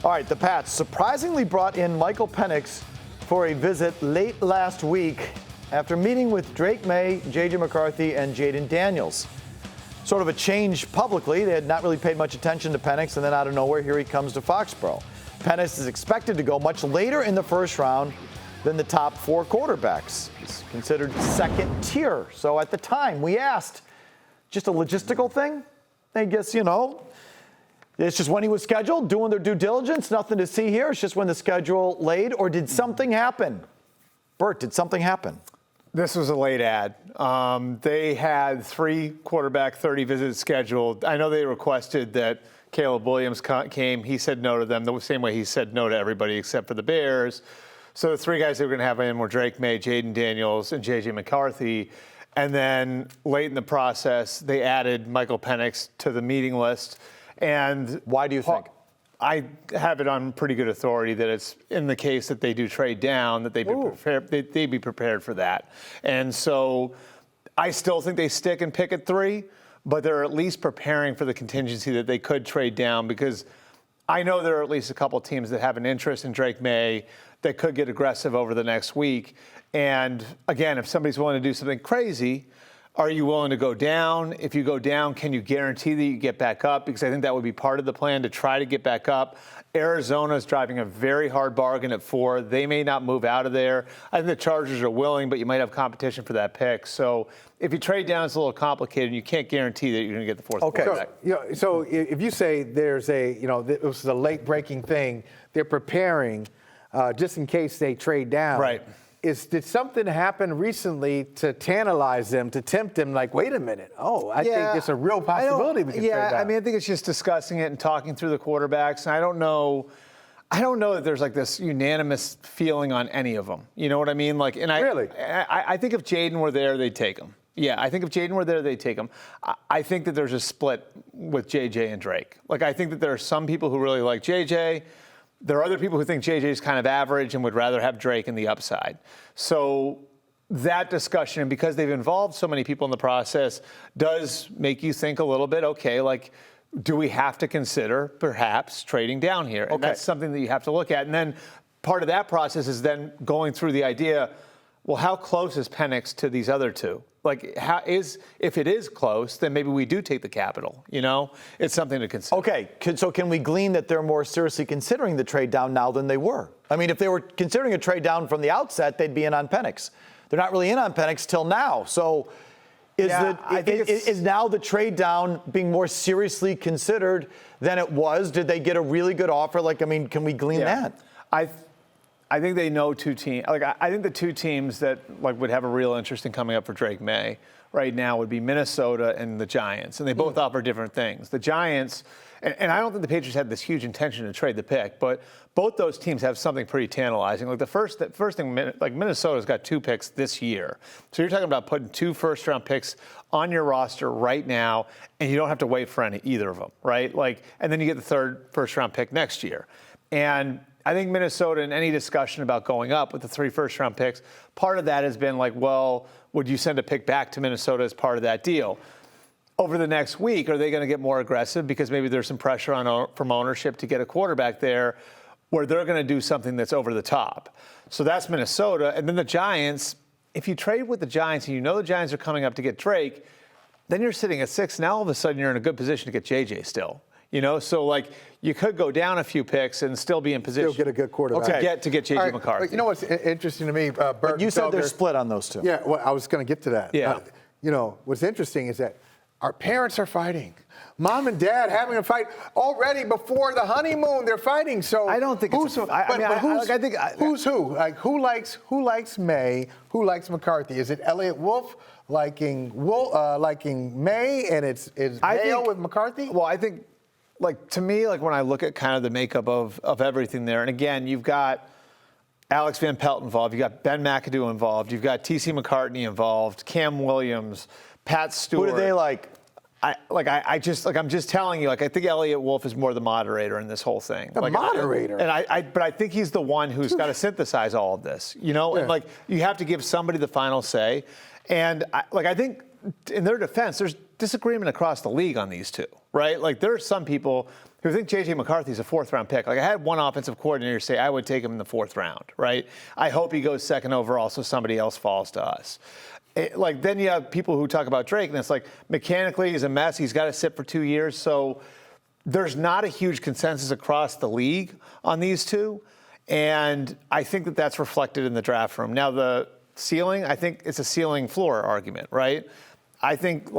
All right, the Pats surprisingly brought in Michael Penix for a visit late last week after meeting with Drake Maye, J.J. McCarthy, and Jaden Daniels. Sort of a change publicly. They had not really paid much attention to Penix, and then out of nowhere, here he comes to Foxborough. Penix is expected to go much later in the first round than the top 4 quarterbacks. He's considered second tier. So at the time, we asked, just a logistical thing? I guess, it's just when he was scheduled, doing their due diligence, nothing to see here. It's just when the schedule laid, or did something happen? Bert, did something happen? This was a late ad. They had 3 quarterback 30 visits scheduled. I know they requested that Caleb Williams came. He said no to them the same way he said no to everybody except for the Bears. So the 3 guys they were going to have in were Drake Maye, Jaden Daniels, and J.J. McCarthy. And then late in the process, they added Michael Penix to the meeting list. And why do you think? I have it on pretty good authority that it's in the case that they do trade down, that they'd be prepared for that. And so I still think they stick and pick at 3, but they're at least preparing for the contingency that they could trade down, because I know there are at least a couple of teams that have an interest in Drake Maye that could get aggressive over the next week. And again, if somebody's willing to do something crazy, are you willing to go down? If you go down, can you guarantee that you get back up? Because I think that would be part of the plan, to try to get back up. Arizona is driving a very hard bargain at 4. They may not move out of there. I think the Chargers are willing, but you might have competition for that pick. So if you trade down, it's a little complicated. You can't guarantee that you're going to get the 4th quarterback. So if you say there's this is a late breaking thing, they're preparing just in case they trade down. Right. Did something happen recently to tantalize them, to tempt them, like, wait a minute, I think it's a real possibility we can trade down? I mean, I think it's just discussing it and talking through the quarterbacks. And I don't know that there's like this unanimous feeling on any of them. You know what I mean? Like, and I think if Jaden were there, they'd take him. Yeah, I think if Jaden were there, they'd take him. I think that there's a split with JJ and Drake. Like, I think that there are some people who really like JJ. There are other people who think JJ is kind of average and would rather have Drake in the upside. So that discussion, because they've involved so many people in the process, does make you think a little bit, okay, like, do we have to consider perhaps trading down here? And that's something that you have to look at. And then part of that process is then going through the idea, well, how close is Penix to these other 2? Like, if it is close, then maybe we do take the capital. It's something to consider. Okay, so can we glean that they're more seriously considering the trade down now than they were? I mean, if they were considering a trade down from the outset, they'd be in on Penix. They're not really in on Penix till now. So is now the trade down being more seriously considered than it was? Did they get a really good offer? Like, I mean, can we glean that? I think they know 2 teams. Like, I think the 2 teams that would have a real interest in coming up for Drake Maye right now would be Minnesota and the Giants, and they both offer different things. The Giants, and I don't think the Patriots had this huge intention to trade the pick, but both those teams have something pretty tantalizing. Like the first thing, like Minnesota's got 2 picks this year, so you're talking about putting 2 first-round picks on your roster right now, and you don't have to wait for either of them, right? Like, and then you get the 3rd first-round pick next year, and I think Minnesota, in any discussion about going up with the 3 first-round picks, part of that has been like, well, would you send a pick back to Minnesota as part of that deal? Over the next week, are they going to get more aggressive because maybe there's some pressure from ownership to get a quarterback there where they're going to do something that's over the top? So that's Minnesota. And then the Giants, if you trade with the Giants and the Giants are coming up to get Drake, then you're sitting at 6. Now all of a sudden you're in a good position to get JJ still. So like you could go down a few picks and still be in position. Still get a good quarterback. To get J.J. McCarthy. You know what's interesting to me, Bert? But you said Felger, they're split on those 2. Yeah, well, I was going to get to that. Yeah. What's interesting is that our parents are fighting. Mom and Dad having a fight already before the honeymoon. They're fighting. So I don't think who's who? Who's who? Like who likes Maye? Who likes McCarthy? Is it Elliott Wolf liking Maye and it's Mayo with McCarthy? Well, I think. Like, to me, like when I look at kind of the makeup of everything there, and again, you've got Alex Van Pelt involved, you've got Ben McAdoo involved, you've got T.C. McCartney involved, Cam Williams, Pat Stewart. Who do they like? I'm just telling you, like, I think Elliott Wolf is more the moderator in this whole thing. The moderator? But I think he's the one who's got to synthesize all of this, And, like, you have to give somebody the final say. And, I think, in their defense, there's disagreement across the league on these 2, right? Like, there are some people I think J.J. McCarthy's a fourth-round pick. Like, I had one offensive coordinator say I would take him in the fourth round, right? I hope he goes second overall so somebody else falls to us. Then you have people who talk about Drake, and it's like, mechanically, he's a mess. He's got to sit for 2 years. So there's not a huge consensus across the league on these two. And I think that that's reflected in the draft room. Now, the ceiling, I think it's a ceiling-floor argument, right? I think,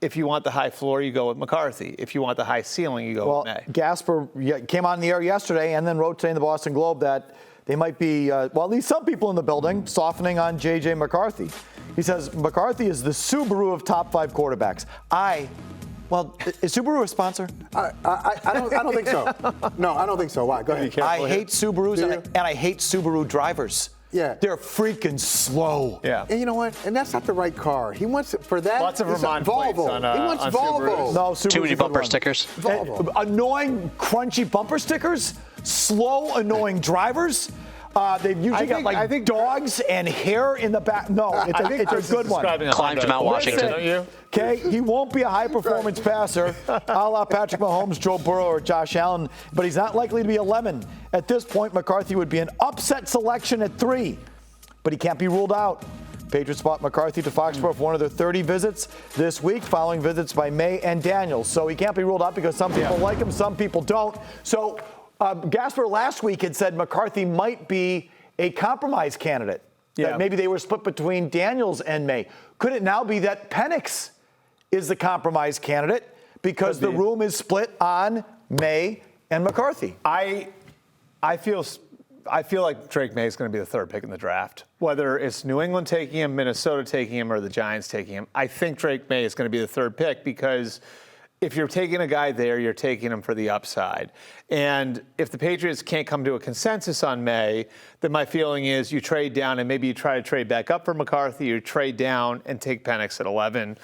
if you want the high floor, you go with McCarthy. If you want the high ceiling, you go with May. Gasper came on the air yesterday and then wrote today in the Boston Globe that they might be, at least some people in the building, softening on J.J. McCarthy. He says McCarthy is the Subaru of top 5 quarterbacks. Is Subaru a sponsor? I don't think so. No, I don't think so. Why? Go ahead. I hate Subarus and I hate Subaru drivers. Yeah. They're freaking slow. Yeah. And you know what? And that's not the right car. He wants it for that. Lots of Vermont plates Volvo. on He wants on Volvo. Subarus. No, Subaru's Too many a good bumper one. stickers. Volvo. Annoying, crunchy bumper stickers. Slow, annoying drivers. They've usually got dogs and hair in the back. No, it's a good one. Climbed Mount Washington. Don't you? Okay, he won't be a high-performance passer, a la Patrick Mahomes, Joe Burrow, or Josh Allen, but he's not likely to be a lemon. At this point, McCarthy would be an upset selection at 3, but he can't be ruled out. Patriots spot McCarthy to Foxborough for one of their 30 visits this week, following visits by May and Daniels. So he can't be ruled out because some people like him, some people don't. So Gasper last week had said McCarthy might be a compromise candidate. Yeah. That maybe they were split between Daniels and May. Could it now be that Penix is the compromise candidate because the room is split on May and McCarthy? I feel like Drake Maye is going to be the third pick in the draft. Whether it's New England taking him, Minnesota taking him, or the Giants taking him, I think Drake Maye is going to be the third pick because if you're taking a guy there, you're taking him for the upside. And if the Patriots can't come to a consensus on May, then my feeling is you trade down and maybe you try to trade back up for McCarthy, you trade down and take Penix at 11.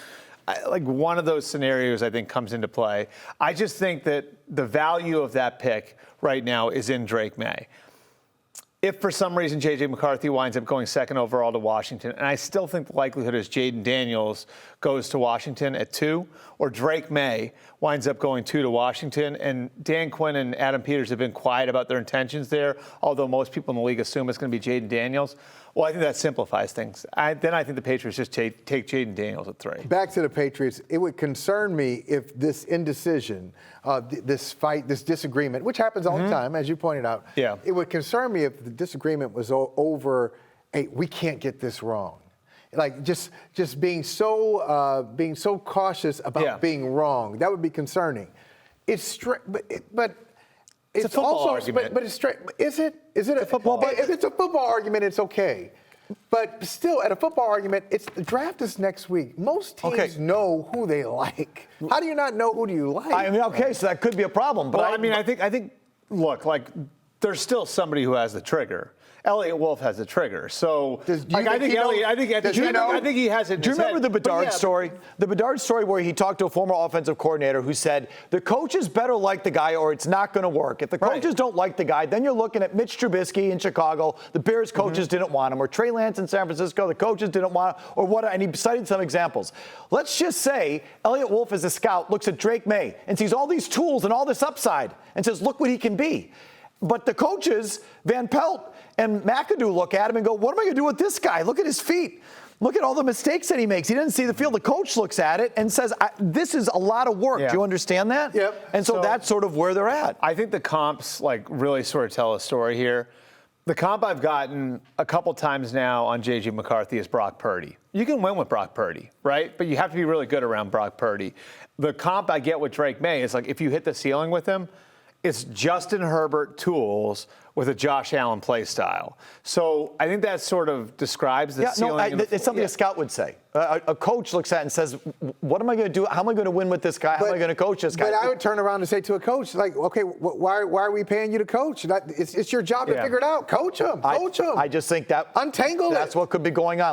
One of those scenarios, I think, comes into play. I just think that the value of that pick right now is in Drake Maye. If for some reason J.J. McCarthy winds up going second overall to Washington, and I still think the likelihood is Jaden Daniels goes to Washington at 2, or Drake Maye winds up going 2 to Washington, and Dan Quinn and Adam Peters have been quiet about their intentions there, although most people in the league assume it's going to be Jaden Daniels. Well, I think that simplifies things. Then I think the Patriots just take Jaden Daniels at 3. Back to the Patriots, it would concern me if this indecision, this fight, this disagreement, which happens all the time, as you pointed out, it would concern me if the disagreement was over, hey, we can't get this wrong. Just being so cautious about being wrong, that would be concerning. It's but it's a football also, argument. but it's straight. Is it a football? But if it's a football argument, it's okay. But still, at a football argument, the draft is next week. Most teams know who they like. How do you not know who do you like? So that could be a problem. But I think, look, there's still somebody who has the trigger. Elliott Wolf has the trigger. So I think he has it. Do you remember the Bedard story? The Bedard story where he talked to a former offensive coordinator who said the coaches better like the guy or it's not going to work. If the coaches don't like the guy, then you're looking at Mitch Trubisky in Chicago. The Bears coaches didn't want him, or Trey Lance in San Francisco. The coaches didn't want him, or what? And he cited some examples. Let's just say Elliott Wolf, as a scout, looks at Drake Maye and sees all these tools and all this upside and says, "Look what he can be." But the coaches, Van Pelt and McAdoo, look at him and go, what am I going to do with this guy? Look at his feet. Look at all the mistakes that he makes. He doesn't see the field. The coach looks at it and says, this is a lot of work. Do you understand that? Yep. And so that's sort of where they're at. I think the comps really sort of tell a story here. The comp I've gotten a couple times now on J.J. McCarthy is Brock Purdy. You can win with Brock Purdy, right? But you have to be really good around Brock Purdy. The comp I get with Drake Maye is if you hit the ceiling with him, it's Justin Herbert tools with a Josh Allen play style. So I think that sort of describes the ceiling. It's something a scout would say. A coach looks at it and says, what am I going to do? How am I going to win with this guy? How am I going to coach this guy? But I would turn around and say to a coach, okay, why are we paying you to coach? It's your job to figure it out. Coach him. I just think that untangle that's what could be going on.